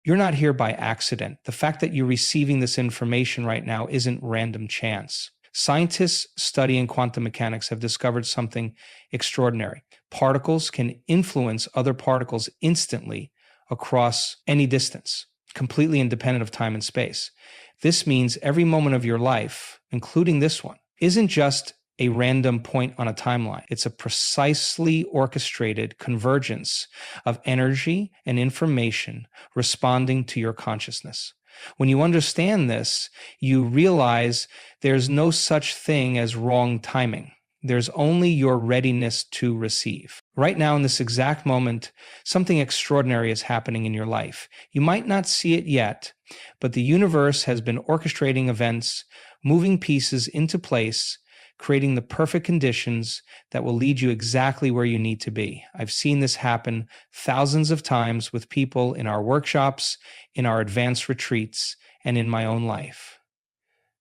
You're not here by accident. The fact that you're receiving this information right now isn't random chance. Scientists studying quantum mechanics have discovered something extraordinary. Particles can influence other particles instantly across any distance, completely independent of time and space. This means every moment of your life, including this one, isn't just a random point on a timeline. It's a precisely orchestrated convergence of energy and information responding to your consciousness. When you understand this, you realize there's no such thing as wrong timing. There's only your readiness to receive. Right now, in this exact moment, something extraordinary is happening in your life. You might not see it yet, but the universe has been orchestrating events, moving pieces into place, creating the perfect conditions that will lead you exactly where you need to be. I've seen this happen thousands of times with people in our workshops, in our advanced retreats, and in my own life.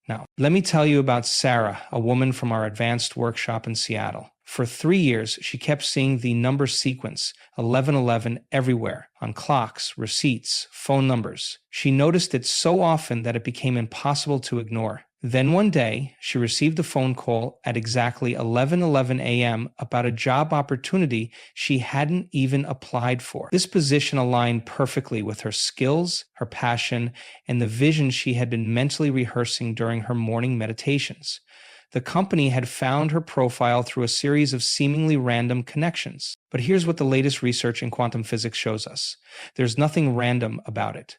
Now, let me tell you about Sarah, a woman from our advanced workshop in Seattle. For 3 years, she kept seeing the number sequence 1111 everywhere, on clocks, receipts, phone numbers. She noticed it so often that it became impossible to ignore. Then one day, she received a phone call at exactly 11:11 a.m. about a job opportunity she hadn't even applied for. This position aligned perfectly with her skills, her passion, and the vision she had been mentally rehearsing during her morning meditations. The company had found her profile through a series of seemingly random connections. But here's what the latest research in quantum physics shows us. There's nothing random about it.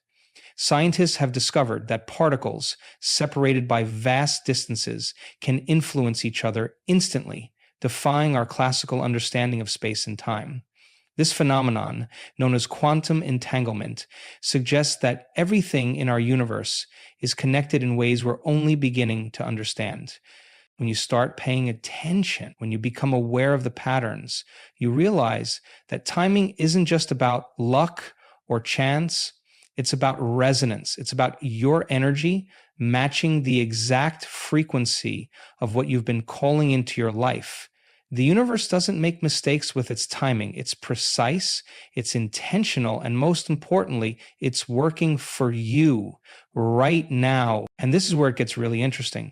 Scientists have discovered that particles separated by vast distances can influence each other instantly, defying our classical understanding of space and time. This phenomenon, known as quantum entanglement, suggests that everything in our universe is connected in ways we're only beginning to understand. When you start paying attention, when you become aware of the patterns, you realize that timing isn't just about luck or chance. It's about resonance. It's about your energy matching the exact frequency of what you've been calling into your life. The universe doesn't make mistakes with its timing. It's precise, it's intentional, and most importantly, it's working for you right now. And this is where it gets really interesting.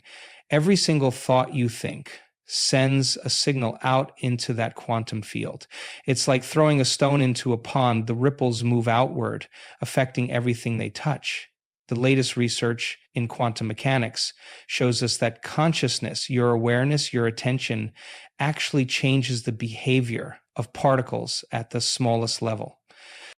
Every single thought you think sends a signal out into that quantum field. It's like throwing a stone into a pond. The ripples move outward, affecting everything they touch. The latest research in quantum mechanics shows us that consciousness, your awareness, your attention, actually changes the behavior of particles at the smallest level.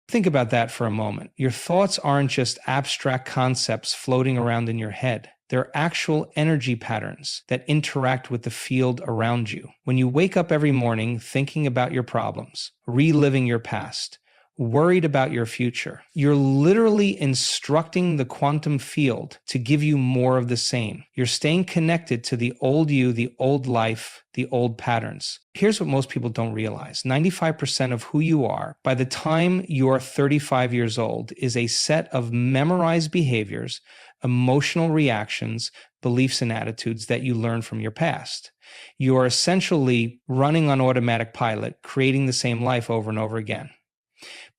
Think about that for a moment. Your thoughts aren't just abstract concepts floating around in your head. They're actual energy patterns that interact with the field around you. When you wake up every morning thinking about your problems, reliving your past, worried about your future, you're literally instructing the quantum field to give you more of the same. You're staying connected to the old you, the old life, the old patterns. Here's what most people don't realize. 95% of who you are by the time you're 35 years old is a set of memorized behaviors, emotional reactions, beliefs, and attitudes that you learn from your past. You are essentially running on automatic pilot, creating the same life over and over again.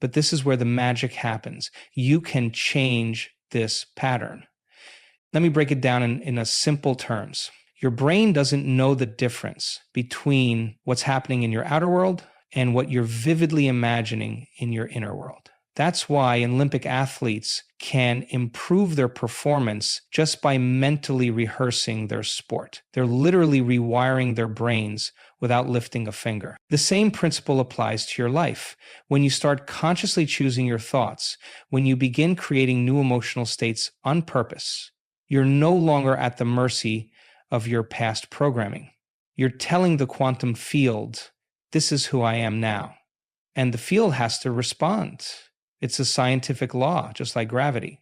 But this is where the magic happens. You can change this pattern. Let me break it down in a simple terms. Your brain doesn't know the difference between what's happening in your outer world and what you're vividly imagining in your inner world. That's why Olympic athletes can improve their performance just by mentally rehearsing their sport. They're literally rewiring their brains without lifting a finger. The same principle applies to your life. When you start consciously choosing your thoughts, when you begin creating new emotional states on purpose, you're no longer at the mercy of your past programming. You're telling the quantum field, this is who I am now. And the field has to respond. It's a scientific law, just like gravity.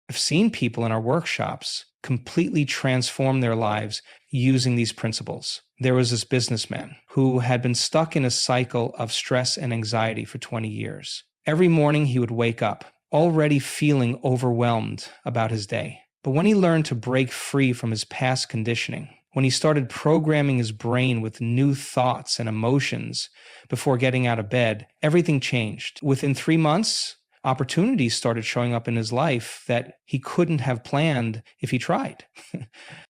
I've seen people in our workshops completely transform their lives using these principles. There was this businessman who had been stuck in a cycle of stress and anxiety for 20 years. Every morning he would wake up already feeling overwhelmed about his day. But when he learned to break free from his past conditioning, when he started programming his brain with new thoughts and emotions before getting out of bed, everything changed. Within 3 months, Opportunities started showing up in his life that he couldn't have planned if he tried.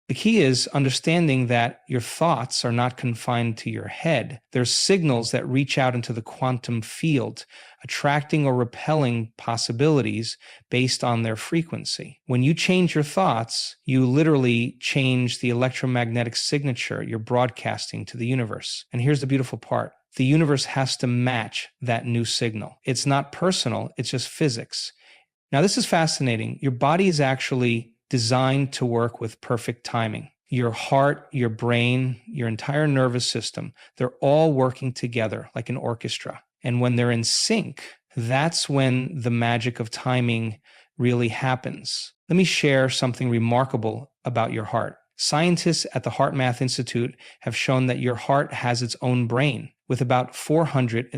The key is understanding that your thoughts are not confined to your head. There's signals that reach out into the quantum field, attracting or repelling possibilities based on their frequency. When you change your thoughts, you literally change the electromagnetic signature you're broadcasting to the universe. And here's the beautiful part. The universe has to match that new signal. It's not personal, it's just physics. Now, this is fascinating. Your body is actually designed to work with perfect timing. Your heart, your brain, your entire nervous system, they're all working together like an orchestra. And when they're in sync, that's when the magic of timing really happens. Let me share something remarkable about your heart. Scientists at the Heart Math Institute have shown that your heart has its own brain with about 400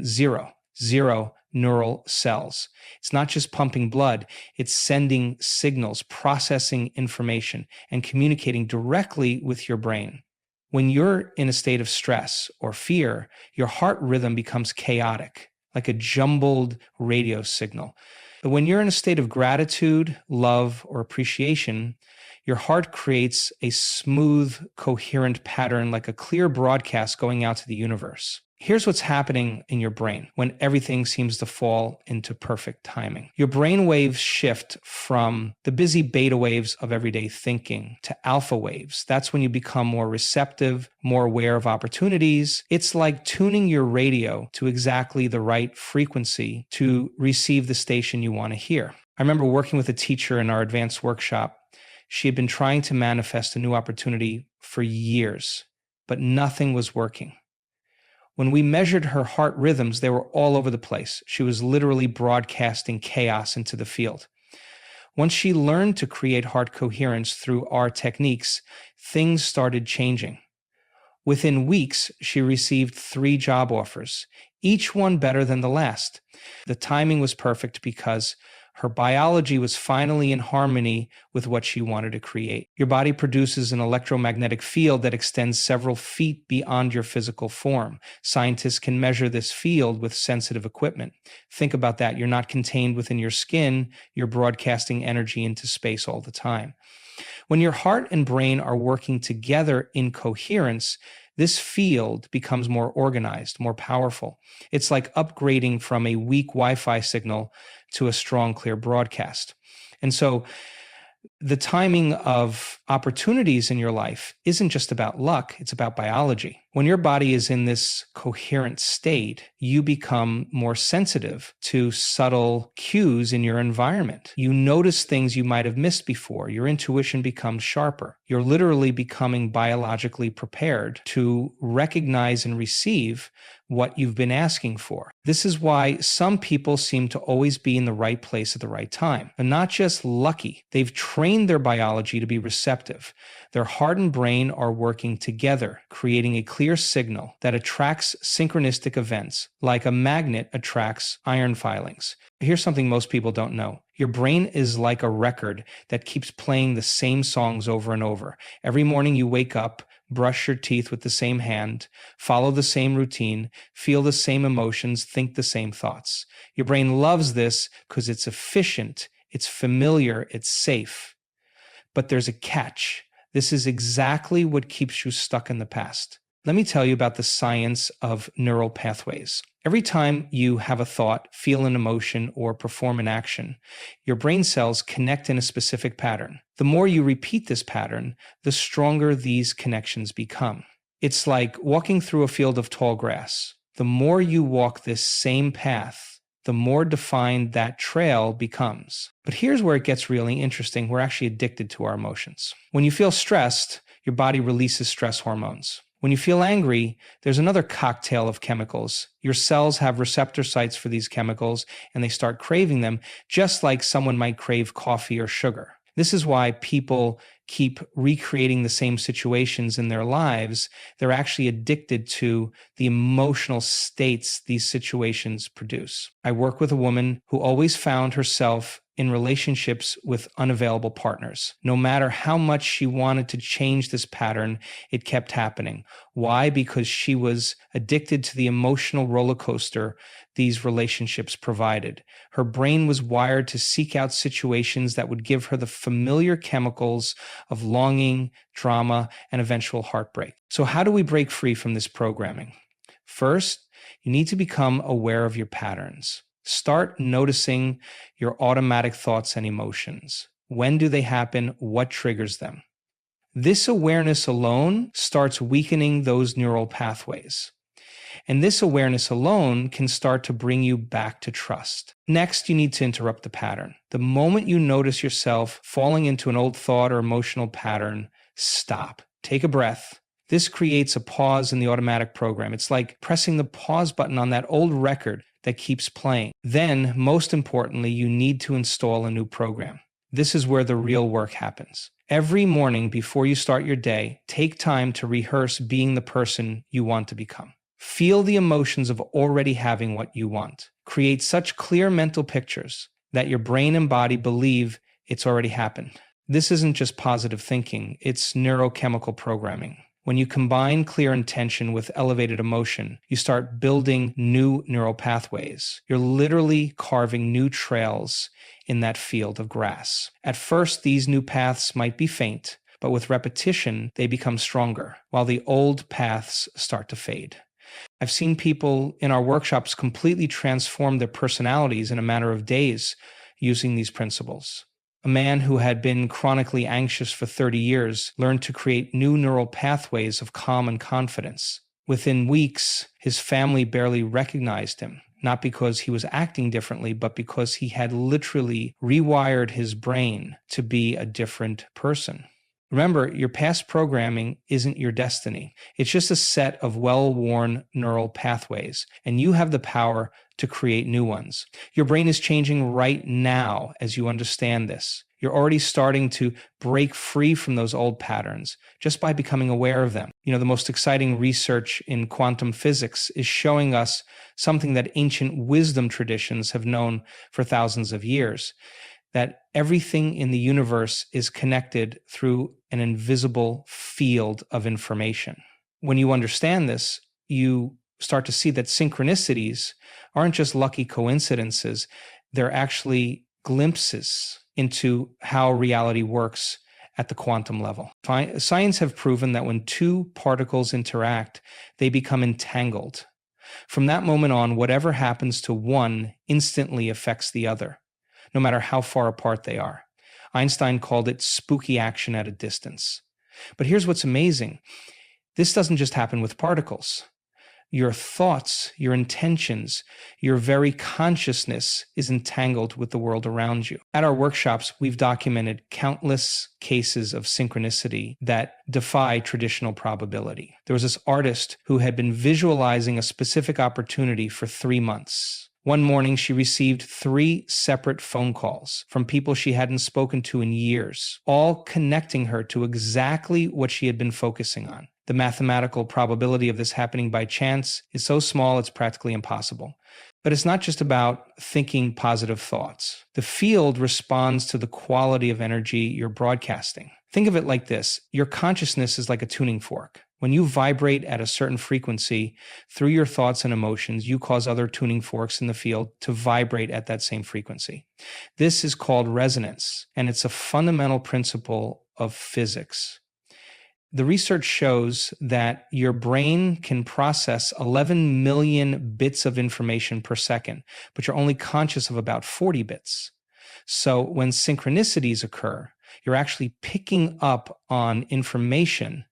neural cells. It's not just pumping blood, it's sending signals, processing information, and communicating directly with your brain. When you're in a state of stress or fear, your heart rhythm becomes chaotic, like a jumbled radio signal. But when you're in a state of gratitude, love, or appreciation, your heart creates a smooth, coherent pattern like a clear broadcast going out to the universe. Here's what's happening in your brain when everything seems to fall into perfect timing. Your brain waves shift from the busy beta waves of everyday thinking to alpha waves. That's when you become more receptive, more aware of opportunities. It's like tuning your radio to exactly the right frequency to receive the station you want to hear. I remember working with a teacher in our advanced workshop. She had been trying to manifest a new opportunity for years, but nothing was working. When we measured her heart rhythms, they were all over the place. She was literally broadcasting chaos into the field. Once she learned to create heart coherence through our techniques, things started changing. Within weeks, she received 3 job offers, each one better than the last. The timing was perfect because her biology was finally in harmony with what she wanted to create. Your body produces an electromagnetic field that extends several feet beyond your physical form. Scientists can measure this field with sensitive equipment. Think about that. You're not contained within your skin. You're broadcasting energy into space all the time. When your heart and brain are working together in coherence, this field becomes more organized, more powerful. It's like upgrading from a weak Wi-Fi signal to a strong, clear broadcast. And so the timing of opportunities in your life isn't just about luck, it's about biology. When your body is in this coherent state, you become more sensitive to subtle cues in your environment. You notice things you might have missed before. Your intuition becomes sharper. You're literally becoming biologically prepared to recognize and receive what you've been asking for. This is why some people seem to always be in the right place at the right time. They're not just lucky. They've trained their biology to be receptive. Their heart and brain are working together, creating a clear signal that attracts synchronistic events, like a magnet attracts iron filings. Here's something most people don't know. Your brain is like a record that keeps playing the same songs over and over. Every morning you wake up, brush your teeth with the same hand, follow the same routine, feel the same emotions, think the same thoughts. Your brain loves this because it's efficient, it's familiar, it's safe. But there's a catch. This is exactly what keeps you stuck in the past. Let me tell you about the science of neural pathways. Every time you have a thought, feel an emotion, or perform an action, your brain cells connect in a specific pattern. The more you repeat this pattern, the stronger these connections become. It's like walking through a field of tall grass. The more you walk this same path, the more defined that trail becomes. But here's where it gets really interesting. We're actually addicted to our emotions. When you feel stressed, your body releases stress hormones. When you feel angry, there's another cocktail of chemicals. Your cells have receptor sites for these chemicals, and they start craving them, just like someone might crave coffee or sugar. This is why people keep recreating the same situations in their lives. They're actually addicted to the emotional states these situations produce. I work with a woman who always found herself in relationships with unavailable partners. No matter how much she wanted to change this pattern, it kept happening. Why? Because she was addicted to the emotional roller coaster these relationships provided. Her brain was wired to seek out situations that would give her the familiar chemicals of longing, drama, and eventual heartbreak. So how do we break free from this programming? First, you need to become aware of your patterns. Start noticing your automatic thoughts and emotions. When do they happen? What triggers them? This awareness alone starts weakening those neural pathways. And this awareness alone can start to bring you back to trust. Next, you need to interrupt the pattern. The moment you notice yourself falling into an old thought or emotional pattern, stop. Take a breath. This creates a pause in the automatic program. It's like pressing the pause button on that old record that keeps playing. Then, most importantly, you need to install a new program. This is where the real work happens. Every morning before you start your day, take time to rehearse being the person you want to become. Feel the emotions of already having what you want. Create such clear mental pictures that your brain and body believe it's already happened. This isn't just positive thinking, it's neurochemical programming. When you combine clear intention with elevated emotion, you start building new neural pathways. You're literally carving new trails in that field of grass. At first, these new paths might be faint, but with repetition, they become stronger, while the old paths start to fade. I've seen people in our workshops completely transform their personalities in a matter of days using these principles. A man who had been chronically anxious for 30 years learned to create new neural pathways of calm and confidence. Within weeks, his family barely recognized him, not because he was acting differently, but because he had literally rewired his brain to be a different person. Remember, your past programming isn't your destiny. It's just a set of well-worn neural pathways, and you have the power to create new ones. Your brain is changing right now as you understand this. You're already starting to break free from those old patterns just by becoming aware of them. The most exciting research in quantum physics is showing us something that ancient wisdom traditions have known for thousands of years, that everything in the universe is connected through an invisible field of information. When you understand this, you start to see that synchronicities aren't just lucky coincidences, they're actually glimpses into how reality works at the quantum level. Science have proven that when two particles interact, they become entangled. From that moment on, whatever happens to one instantly affects the other, no matter how far apart they are. Einstein called it spooky action at a distance. But here's what's amazing. This doesn't just happen with particles. Your thoughts, your intentions, your very consciousness is entangled with the world around you. At our workshops, we've documented countless cases of synchronicity that defy traditional probability. There was this artist who had been visualizing a specific opportunity for 3 months. One morning, she received 3 separate phone calls from people she hadn't spoken to in years, all connecting her to exactly what she had been focusing on. The mathematical probability of this happening by chance is so small it's practically impossible. But it's not just about thinking positive thoughts. The field responds to the quality of energy you're broadcasting. Think of it like this. Your consciousness is like a tuning fork. When you vibrate at a certain frequency, through your thoughts and emotions, you cause other tuning forks in the field to vibrate at that same frequency. This is called resonance, and it's a fundamental principle of physics. The research shows that your brain can process 11 million bits of information per second, but you're only conscious of about 40 bits. So when synchronicities occur, you're actually picking up on information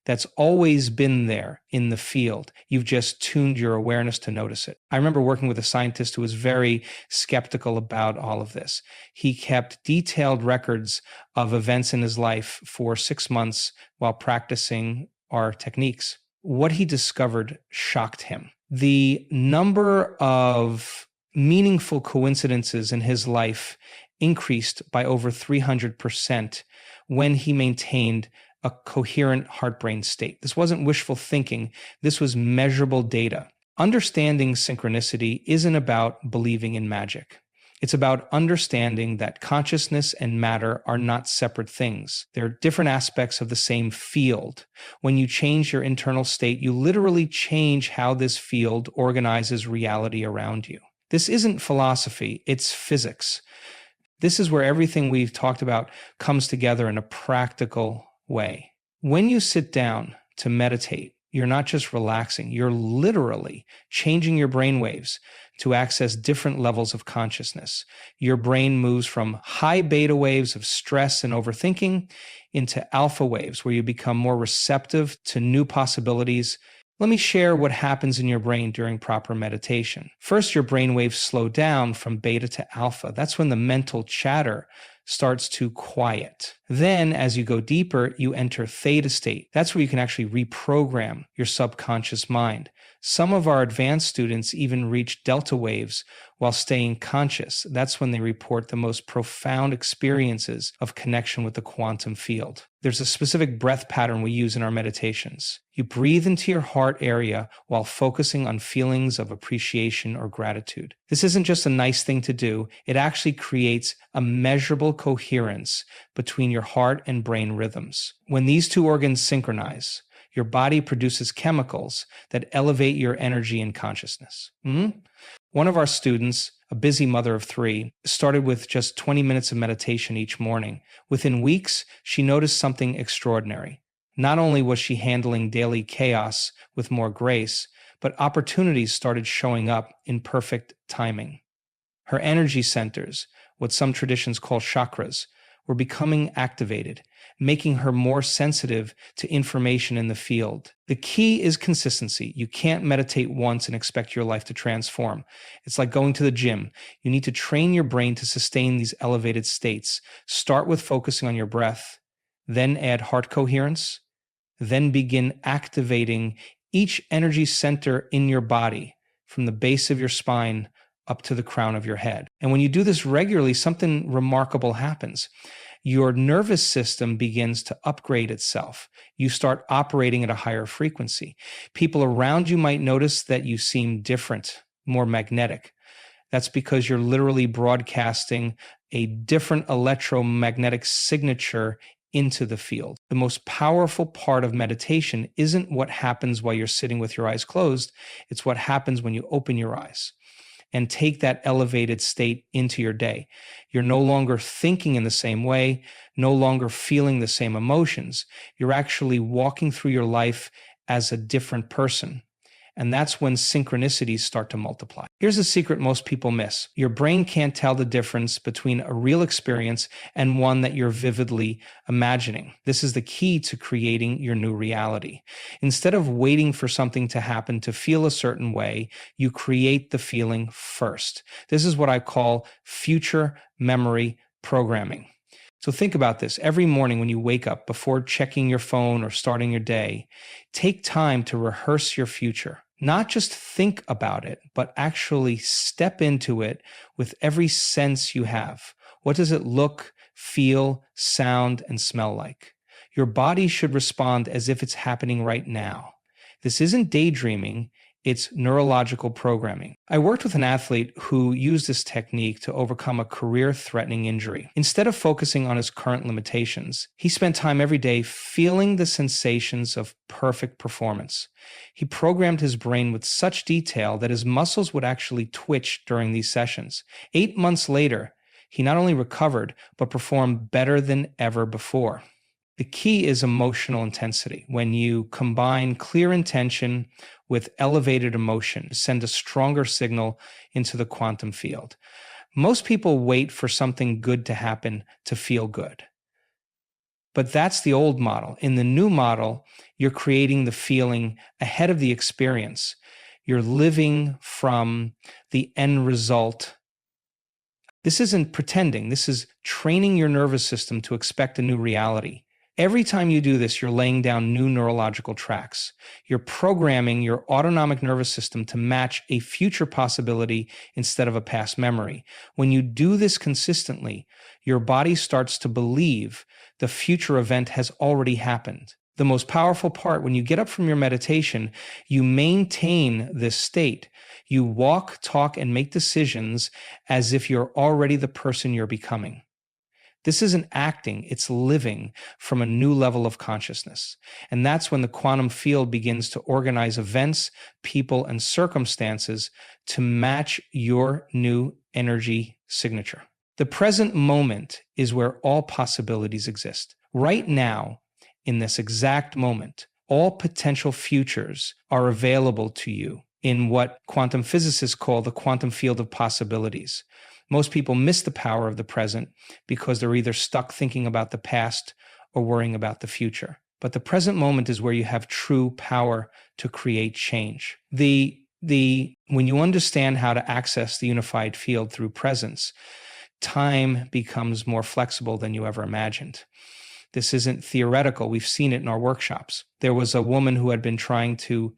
that's always been there in the field. You've just tuned your awareness to notice it. I remember working with a scientist who was very skeptical about all of this. He kept detailed records of events in his life for 6 months while practicing our techniques. What he discovered shocked him. The number of meaningful coincidences in his life increased by over 300% when he maintained a coherent heart-brain state. This wasn't wishful thinking. This was measurable data. Understanding synchronicity isn't about believing in magic. It's about understanding that consciousness and matter are not separate things. They're different aspects of the same field. When you change your internal state, you literally change how this field organizes reality around you. This isn't philosophy, it's physics. This is where everything we've talked about comes together in a practical way. When you sit down to meditate, you're not just relaxing, you're literally changing your brain waves to access different levels of consciousness. Your brain moves from high beta waves of stress and overthinking into alpha waves, where you become more receptive to new possibilities. Let me share what happens in your brain during proper meditation. First, your brain waves slow down from beta to alpha. That's when the mental chatter starts to quiet. Then, as you go deeper, you enter theta state. That's where you can actually reprogram your subconscious mind. Some of our advanced students even reach delta waves while staying conscious. That's when they report the most profound experiences of connection with the quantum field. There's a specific breath pattern we use in our meditations. You breathe into your heart area while focusing on feelings of appreciation or gratitude. This isn't just a nice thing to do, it actually creates a measurable coherence between your heart and brain rhythms. When these two organs synchronize, your body produces chemicals that elevate your energy and consciousness. One of our students, a busy mother of 3, started with just 20 minutes of meditation each morning. Within weeks, she noticed something extraordinary. Not only was she handling daily chaos with more grace, but opportunities started showing up in perfect timing. Her energy centers, what some traditions call chakras, were becoming activated, making her more sensitive to information in the field. The key is consistency. You can't meditate once and expect your life to transform. It's like going to the gym. You need to train your brain to sustain these elevated states. Start with focusing on your breath, then add heart coherence, then begin activating each energy center in your body from the base of your spine up to the crown of your head. And when you do this regularly, something remarkable happens. Your nervous system begins to upgrade itself. You start operating at a higher frequency. People around you might notice that you seem different, more magnetic. That's because you're literally broadcasting a different electromagnetic signature into the field. The most powerful part of meditation isn't what happens while you're sitting with your eyes closed. It's what happens when you open your eyes and take that elevated state into your day. You're no longer thinking in the same way, no longer feeling the same emotions. You're actually walking through your life as a different person. And that's when synchronicities start to multiply. Here's a secret most people miss. Your brain can't tell the difference between a real experience and one that you're vividly imagining. This is the key to creating your new reality. Instead of waiting for something to happen to feel a certain way, you create the feeling first. This is what I call future memory programming. So think about this. Every morning when you wake up, before checking your phone or starting your day, take time to rehearse your future. Not just think about it, but actually step into it with every sense you have. What does it look, feel, sound, and smell like? Your body should respond as if it's happening right now. This isn't daydreaming. It's neurological programming. I worked with an athlete who used this technique to overcome a career-threatening injury. Instead of focusing on his current limitations, he spent time every day feeling the sensations of perfect performance. He programmed his brain with such detail that his muscles would actually twitch during these sessions. 8 months later, he not only recovered, but performed better than ever before. The key is emotional intensity. When you combine clear intention with elevated emotion, send a stronger signal into the quantum field. Most people wait for something good to happen to feel good. But that's the old model. In the new model, you're creating the feeling ahead of the experience. You're living from the end result. This isn't pretending. This is training your nervous system to expect a new reality. Every time you do this, you're laying down new neurological tracks. You're programming your autonomic nervous system to match a future possibility instead of a past memory. When you do this consistently, your body starts to believe the future event has already happened. The most powerful part, when you get up from your meditation, you maintain this state. You walk, talk, and make decisions as if you're already the person you're becoming. This isn't acting, it's living from a new level of consciousness. And that's when the quantum field begins to organize events, people, and circumstances to match your new energy signature. The present moment is where all possibilities exist. Right now, in this exact moment, all potential futures are available to you in what quantum physicists call the quantum field of possibilities. Most people miss the power of the present because they're either stuck thinking about the past or worrying about the future. But the present moment is where you have true power to create change. When you understand how to access the unified field through presence, time becomes more flexible than you ever imagined. This isn't theoretical. We've seen it in our workshops. There was a woman who had been trying to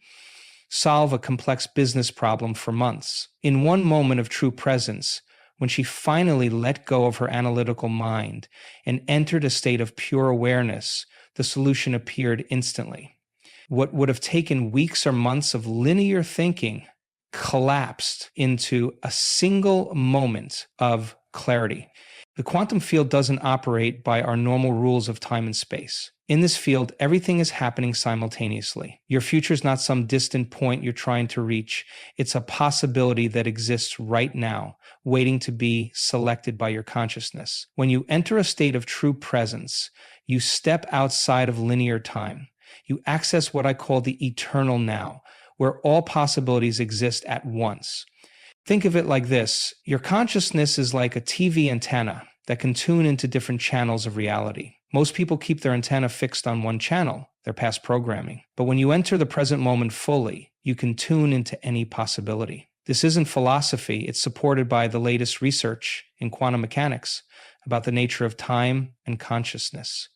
solve a complex business problem for months. In one moment of true presence, when she finally let go of her analytical mind and entered a state of pure awareness, the solution appeared instantly. What would have taken weeks or months of linear thinking collapsed into a single moment of clarity. The quantum field doesn't operate by our normal rules of time and space. In this field, everything is happening simultaneously. Your future is not some distant point you're trying to reach. It's a possibility that exists right now, waiting to be selected by your consciousness. When you enter a state of true presence, you step outside of linear time. You access what I call the eternal now, where all possibilities exist at once. Think of it like this. Your consciousness is like a TV antenna that can tune into different channels of reality. Most people keep their antenna fixed on one channel, their past programming. But when you enter the present moment fully, you can tune into any possibility. This isn't philosophy. It's supported by the latest research in quantum mechanics about the nature of time and consciousness.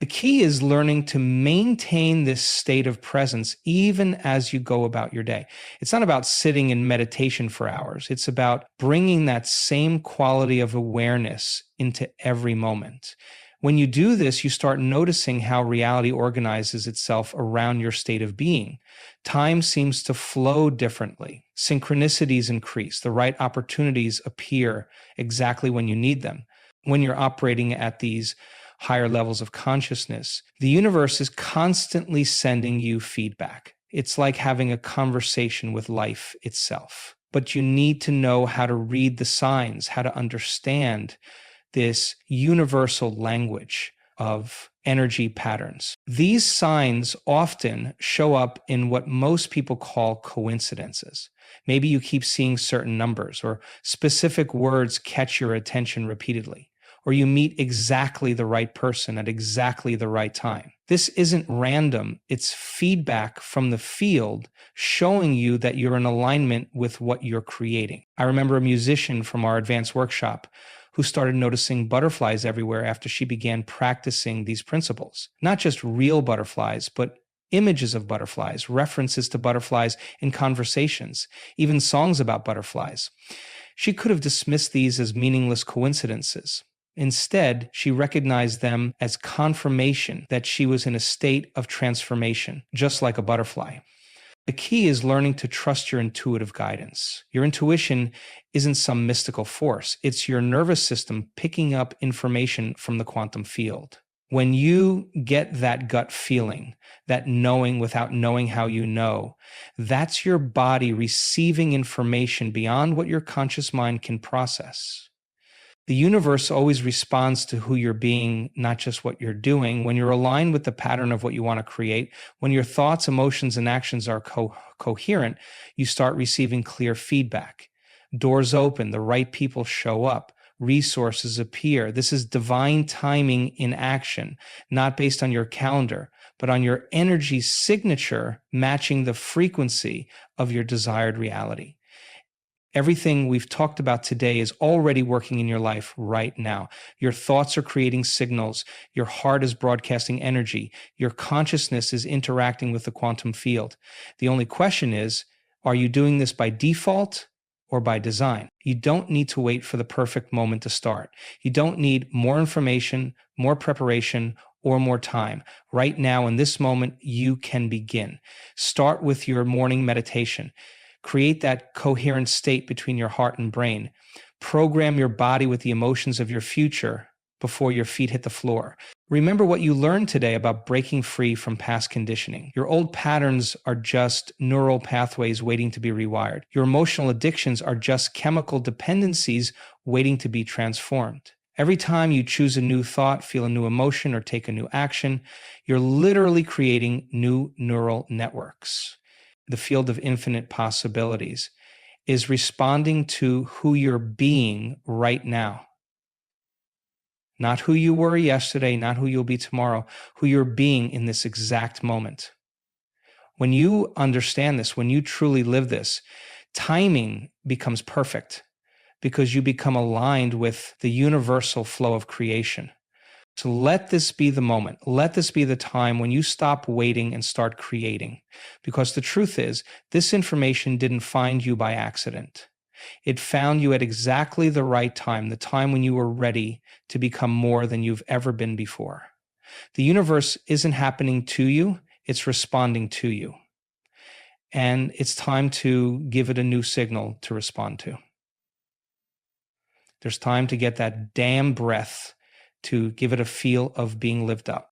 The key is learning to maintain this state of presence even as you go about your day. It's not about sitting in meditation for hours. It's about bringing that same quality of awareness into every moment. When you do this, you start noticing how reality organizes itself around your state of being. Time seems to flow differently. Synchronicities increase. The right opportunities appear exactly when you need them. When you're operating at these higher levels of consciousness, the universe is constantly sending you feedback. It's like having a conversation with life itself. But you need to know how to read the signs, how to understand this universal language of energy patterns. These signs often show up in what most people call coincidences. Maybe you keep seeing certain numbers or specific words catch your attention repeatedly, or you meet exactly the right person at exactly the right time. This isn't random. It's feedback from the field showing you that you're in alignment with what you're creating. I remember a musician from our advanced workshop who started noticing butterflies everywhere after she began practicing these principles. Not just real butterflies, but images of butterflies, references to butterflies in conversations, even songs about butterflies. She could have dismissed these as meaningless coincidences. Instead, she recognized them as confirmation that she was in a state of transformation, just like a butterfly. The key is learning to trust your intuitive guidance. Your intuition isn't some mystical force. It's your nervous system picking up information from the quantum field. When you get that gut feeling, that knowing without knowing how you know, that's your body receiving information beyond what your conscious mind can process. The universe always responds to who you're being, not just what you're doing. When you're aligned with the pattern of what you want to create, when your thoughts, emotions, and actions are coherent, you start receiving clear feedback. Doors open, the right people show up, resources appear. This is divine timing in action, not based on your calendar, but on your energy signature matching the frequency of your desired reality. Everything we've talked about today is already working in your life right now. Your thoughts are creating signals. Your heart is broadcasting energy. Your consciousness is interacting with the quantum field. The only question is, are you doing this by default or by design? You don't need to wait for the perfect moment to start. You don't need more information, more preparation, or more time. Right now, in this moment, you can begin. Start with your morning meditation. Create that coherent state between your heart and brain. Program your body with the emotions of your future before your feet hit the floor. Remember what you learned today about breaking free from past conditioning. Your old patterns are just neural pathways waiting to be rewired. Your emotional addictions are just chemical dependencies waiting to be transformed. Every time you choose a new thought, feel a new emotion, or take a new action, you're literally creating new neural networks. The field of infinite possibilities is responding to who you're being right now. Not who you were yesterday, not who you'll be tomorrow, who you're being in this exact moment. When you understand this, when you truly live this, timing becomes perfect because you become aligned with the universal flow of creation. So let this be the moment. Let this be the time when you stop waiting and start creating. Because the truth is, this information didn't find you by accident. It found you at exactly the right time, the time when you were ready to become more than you've ever been before. The universe isn't happening to you, it's responding to you. And it's time to give it a new signal to respond to. There's time to get that damn breath to give it a feel of being lived up.